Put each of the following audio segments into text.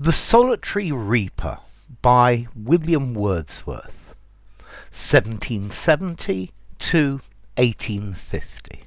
The Solitary Reaper by William Wordsworth, 1770 to 1850.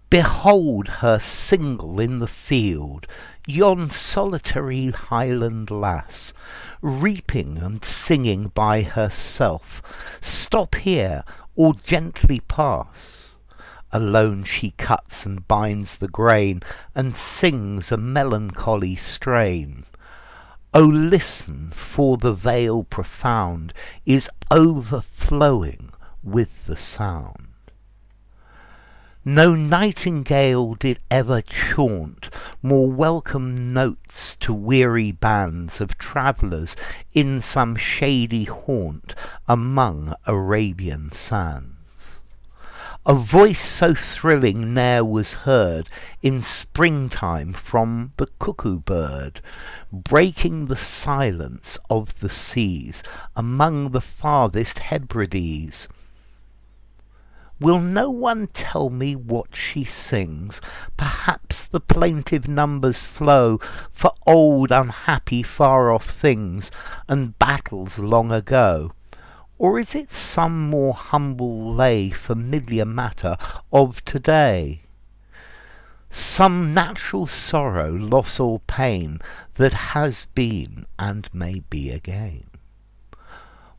Behold her single in the field, yon solitary Highland Lass, reaping and singing by herself. Stop here, or gently pass. Alone she cuts and binds the grain, and sings a melancholy strain. O listen, for the vale profound is overflowing with the sound. No nightingale did ever chaunt more welcome notes to weary bands of travellers in some shady haunt among Arabian sands. A voice so thrilling ne'er was heard in springtime from the cuckoo-bird, breaking the silence of the seas among the farthest Hebrides. Will no one tell me what she sings? Perhaps the plaintive numbers flow for old unhappy far-off things and battles long ago. Or is it some more humble lay, familiar matter of today? Some natural sorrow, loss or pain that has been and may be again.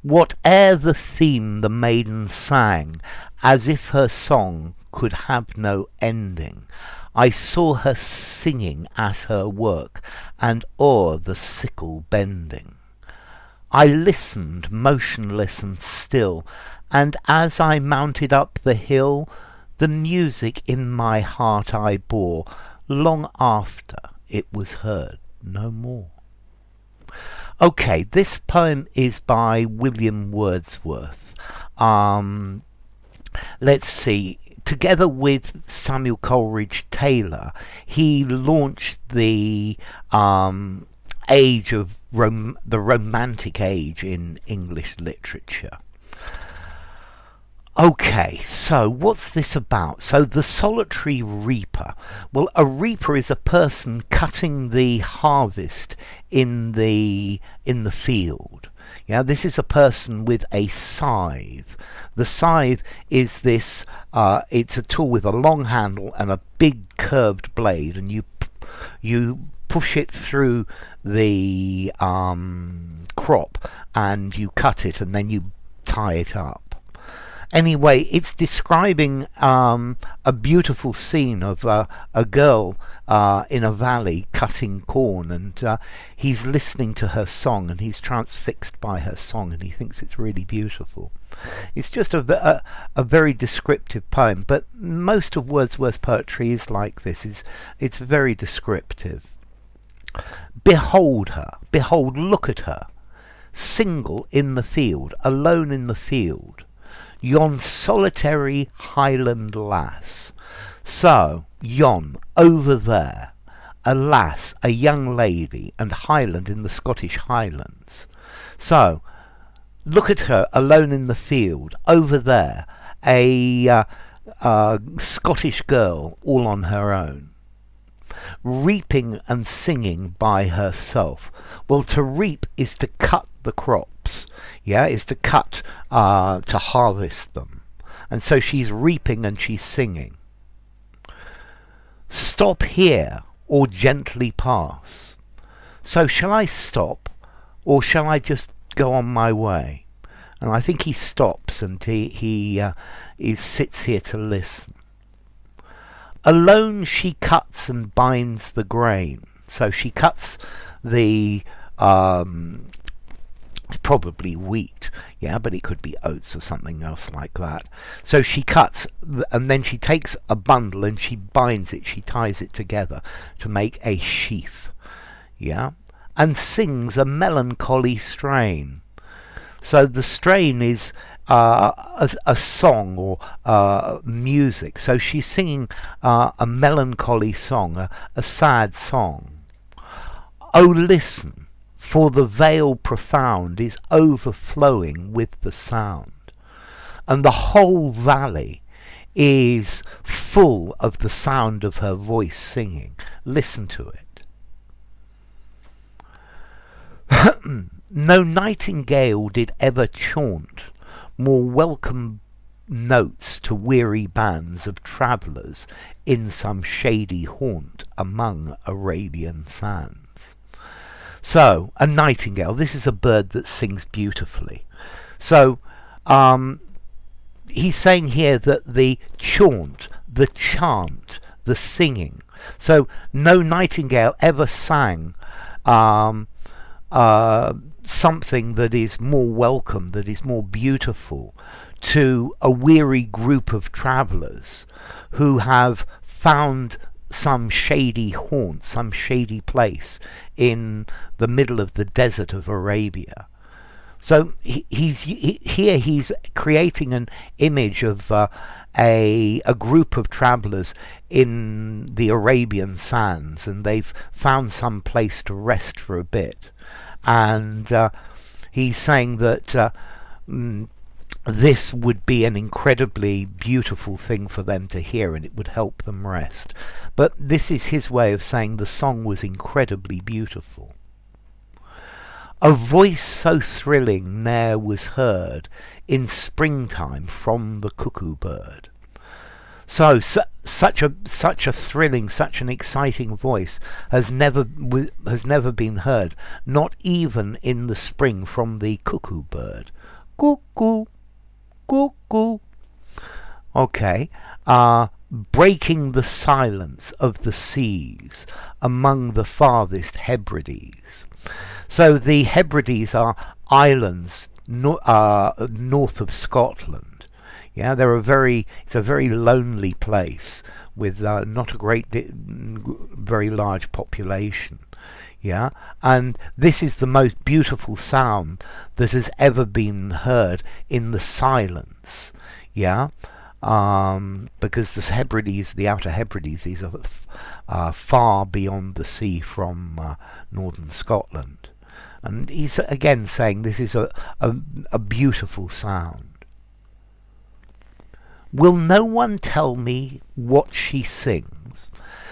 Whate'er the theme the maiden sang, as if her song could have no ending, I saw her singing at her work, and o'er the sickle bending. I listened, motionless and still, and as I mounted up the hill, the music in my heart I bore, long after it was heard no more. Okay, this poem is by William Wordsworth. Let's see. Together with Samuel Coleridge Taylor, he launched the age of the Romantic Age in English literature. Okay, so what's this about? So the solitary reaper. Well, a reaper is a person cutting the harvest in the field. Yeah, this is a person with a scythe. The scythe is this, it's a tool with a long handle and a big curved blade, and you push it through the crop and you cut it and then you tie it up. Anyway, it's describing a beautiful scene of a girl in a valley cutting corn, and he's listening to her song, and he's transfixed by her song, and he thinks it's really beautiful. It's just a very descriptive poem, but most of Wordsworth's poetry is like this. It's very descriptive. Behold her, behold, look at her, single in the field, alone in the field, yon solitary Highland Lass. So, yon, over there, a lass, a young lady, and Highland in the Scottish Highlands. So, look at her, alone in the field, over there, a Scottish girl, all on her own, reaping and singing by herself. Well, to reap is to cut the crops, yeah, is to cut, to harvest them. And so she's reaping and she's singing. Stop here, or gently pass. So shall I stop, or shall I just go on my way? And I think he stops, and he sits here to listen. Alone she cuts and binds the grain. So she cuts the it's probably wheat, yeah, but it could be oats or something else like that. So she cuts, and then she takes a bundle and she binds it, she ties it together to make a sheaf, yeah, and sings a melancholy strain. So the strain is a song or music. So she's singing a melancholy song, a sad song. Oh, listen, for the vale profound is overflowing with the sound. And the whole valley is full of the sound of her voice singing. Listen to it. No nightingale did ever chaunt more welcome notes to weary bands of travellers in some shady haunt among Arabian sands. So, a nightingale, this is a bird that sings beautifully. So, he's saying here that the chaunt, the chant, the singing. So, no nightingale ever sang something that is more welcome, that is more beautiful to a weary group of travellers who have found some shady haunt, some shady place in the middle of the desert of Arabia. So he's creating an image of a group of travellers in the Arabian sands, and they've found some place to rest for a bit. And he's saying that this would be an incredibly beautiful thing for them to hear, and it would help them rest. But this is his way of saying the song was incredibly beautiful. A voice so thrilling ne'er was heard in springtime from the cuckoo-bird. So such a thrilling, such an exciting voice has never been heard, not even in the spring, from the cuckoo-bird. Cuckoo, cuckoo. Okay, breaking the silence of the seas among the farthest Hebrides. So the Hebrides are islands north of Scotland. Yeah, it's a very lonely place with not a very large population. Yeah, and this is the most beautiful sound that has ever been heard in the silence. Yeah, because the Hebrides, the outer Hebrides, these are far beyond the sea from northern Scotland. And he's again saying this is a beautiful sound. Will no one tell me what she sings?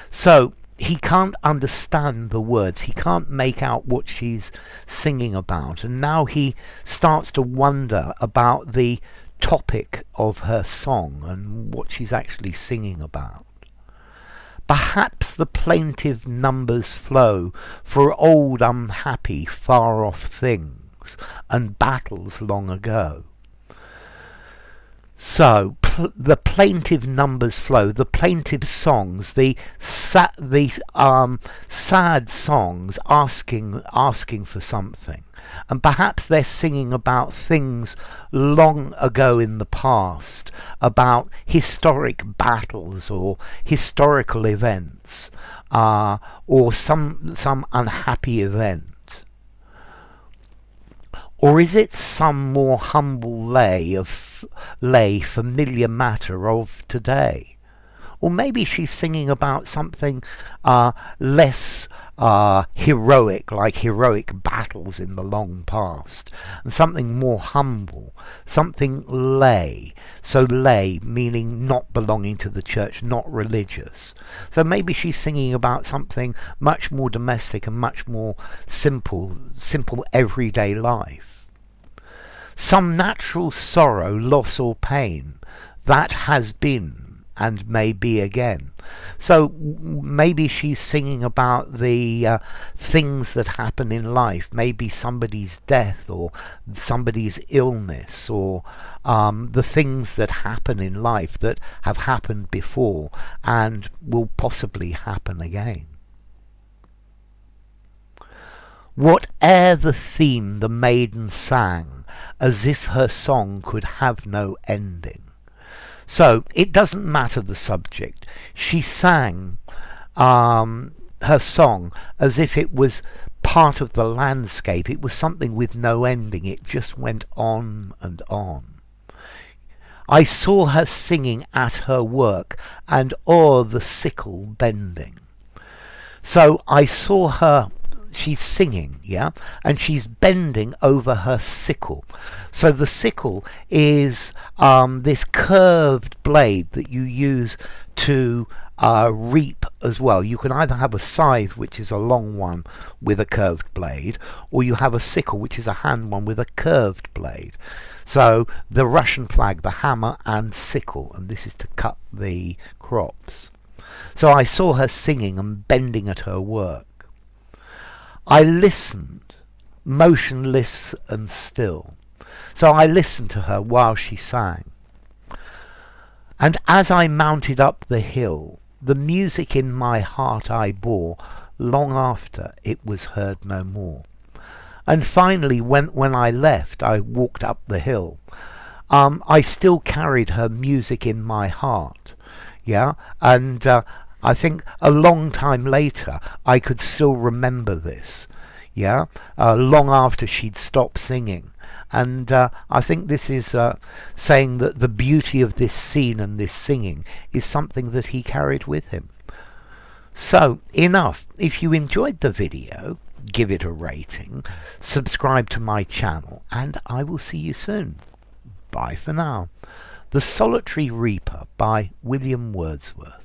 So he can't understand the words. He can't make out what she's singing about. And now he starts to wonder about the topic of her song and what she's actually singing about. Perhaps the plaintive numbers flow for old unhappy far-off things and battles long ago. So the plaintive numbers flow, the plaintive songs, the sad songs asking for something. And perhaps they're singing about things long ago in the past, about historic battles or historical events, or some unhappy event. Or is it some more humble lay familiar matter of today? Or maybe she's singing about something less heroic, like heroic battles in the long past, and something more humble, something lay. So lay meaning not belonging to the church, not religious. So maybe she's singing about something much more domestic and much more simple everyday life. Some natural sorrow, loss or pain that has been and may be again. So maybe she's singing about the things that happen in life, maybe somebody's death or somebody's illness, or the things that happen in life that have happened before and will possibly happen again. Whate'er the theme the maiden sang, as if her song could have no ending. So it doesn't matter the subject. She sang her song as if it was part of the landscape. It was something with no ending. It just went on and on. I saw her singing at her work, and o'er the sickle bending. So I saw her she's singing, yeah, and she's bending over her sickle. So the sickle is this curved blade that you use to reap as well. You can either have a scythe, which is a long one with a curved blade, or you have a sickle, which is a hand one with a curved blade. So the Russian flag, the hammer and sickle, and this is to cut the crops. So I saw her singing and bending at her work. I listened, motionless and still. So I listened to her while she sang. And as I mounted up the hill, the music in my heart I bore, long after it was heard no more. And finally, when I left, I walked up the hill. I still carried her music in my heart, yeah. And I think a long time later, I could still remember this, yeah. Long after she'd stopped singing. And I think this is saying that the beauty of this scene and this singing is something that he carried with him. So, enough. If you enjoyed the video, give it a rating, subscribe to my channel, and I will see you soon. Bye for now. The Solitary Reaper by William Wordsworth.